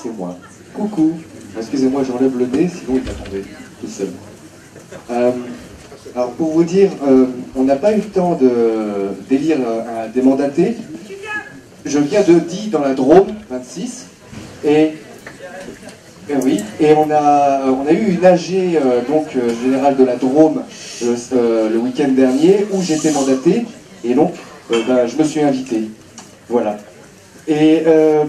c'est moi. Coucou. Excusez-moi, j'enlève le nez, sinon il va tomber tout seul. Alors pour vous dire, on n'a pas eu le temps d'élire des mandatés. Je viens de Die dans la Drôme, 26, et oui, et on a eu une AG générale de la Drôme le week-end dernier où j'étais mandaté, et donc je me suis invité. Voilà. Et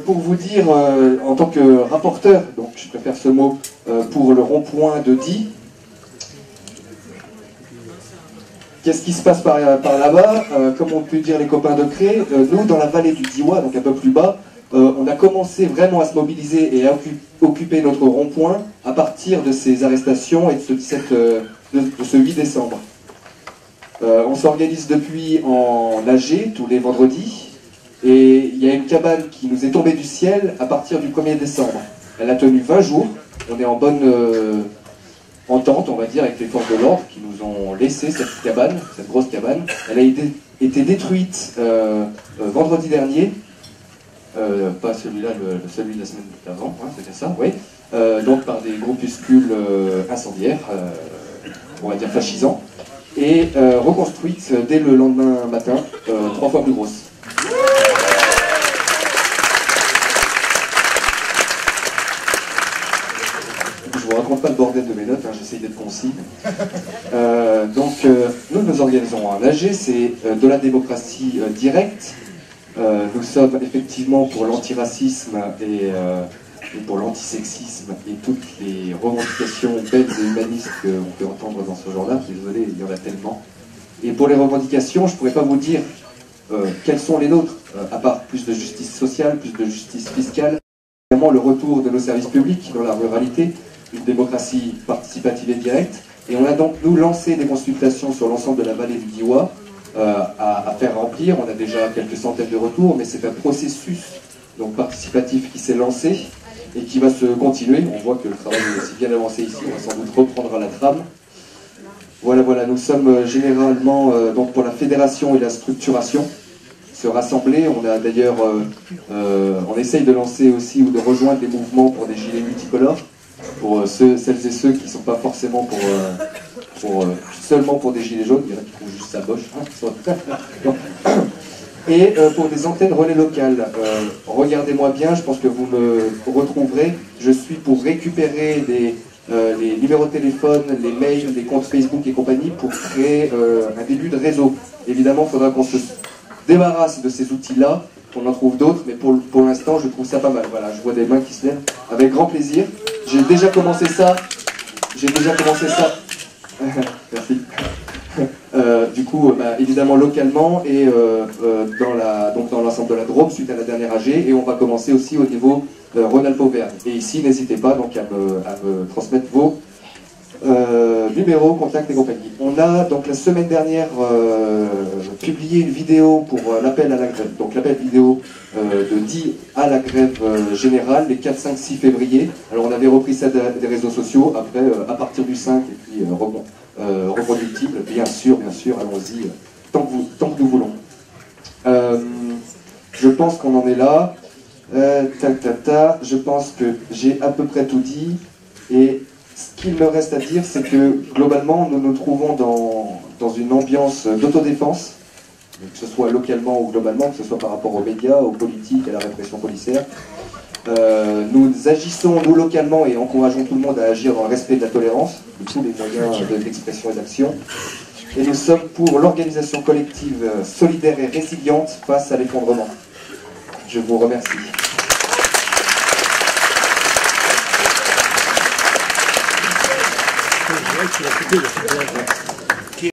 pour vous dire, en tant que rapporteur, donc je préfère ce mot, pour le rond-point de Die, qu'est-ce qui se passe par là-bas? Comme ont pu dire les copains de Cré, nous, dans la vallée du Diois, donc un peu plus bas, on a commencé vraiment à se mobiliser et à occuper notre rond-point à partir de ces arrestations et de ce 8 décembre. On s'organise depuis en AG, tous les vendredis, et il y a une cabane qui nous est tombée du ciel à partir du 1er décembre. Elle a tenu 20 jours, on est en bonne entente, on va dire, avec les forces de l'ordre qui nous ont laissé cette cabane, cette grosse cabane. Elle a été détruite vendredi dernier, pas celui-là, celui de la semaine d'avant, hein, c'était ça, oui. Donc par des groupuscules incendiaires, on va dire fascisants, et reconstruite dès le lendemain matin, 3 fois plus grosse. Je vous raconte pas le bordel de mes notes, hein, j'essaye d'être concis. Nous nous organisons en AG, c'est de la démocratie directe. Nous sommes effectivement pour l'antiracisme et pour l'antisexisme et toutes les revendications belles et humanistes qu'on peut entendre dans ce genre-là. Désolé, il y en a tellement. Et pour les revendications, je ne pourrais pas vous dire quelles sont les nôtres, à part plus de justice sociale, plus de justice fiscale, évidemment le retour de nos services publics dans la ruralité, une démocratie participative et directe. Et on a donc, nous, lancé des consultations sur l'ensemble de la vallée du Diois à faire remplir. On a déjà quelques centaines de retours, mais c'est un processus donc, participatif qui s'est lancé et qui va se continuer. On voit que le travail est aussi bien avancé ici, on va sans doute reprendre la trame. Voilà, nous sommes généralement donc pour la fédération et la structuration, se rassembler. On a d'ailleurs, on essaye de lancer aussi ou de rejoindre des mouvements pour des gilets multicolores, pour celles et ceux qui ne sont pas forcément seulement pour des gilets jaunes, il y en a qui trouvent juste sa boche. Hein, et pour des antennes relais locales, regardez-moi bien, je pense que vous me retrouverez. Je suis pour récupérer les numéros de téléphone, les mails, les comptes Facebook et compagnie pour créer un début de réseau. Évidemment, il faudra qu'on se débarrasse de ces outils-là, qu'on en trouve d'autres, mais pour l'instant, je trouve ça pas mal. Voilà, je vois des mains qui se lèvent avec grand plaisir. J'ai déjà commencé ça. Merci. Du coup, évidemment localement et dans l'ensemble de la Drôme suite à la dernière AG, et on va commencer aussi au niveau Rhône-Alpes-Auvergne. Et ici, n'hésitez pas donc à me transmettre vos numéros, contacts et compagnie. On a donc la semaine dernière publié une vidéo pour l'appel à la grève, donc l'appel vidéo de Die à la grève générale les 4, 5, 6 février. Alors on avait repris ça des réseaux sociaux, après à partir du 5 et puis reproductible, bien sûr, allons-y, tant que nous voulons. Je pense qu'on en est là. Je pense que j'ai à peu près tout dit, et ce qu'il me reste à dire, c'est que globalement, nous nous trouvons dans une ambiance d'autodéfense, que ce soit localement ou globalement, que ce soit par rapport aux médias, aux politiques, à la répression policière. Nous agissons, nous, localement, et encourageons tout le monde à agir dans le respect de la tolérance, de tous les moyens d'expression et d'action. Et nous sommes pour l'organisation collective solidaire et résiliente face à l'effondrement. Je vous remercie.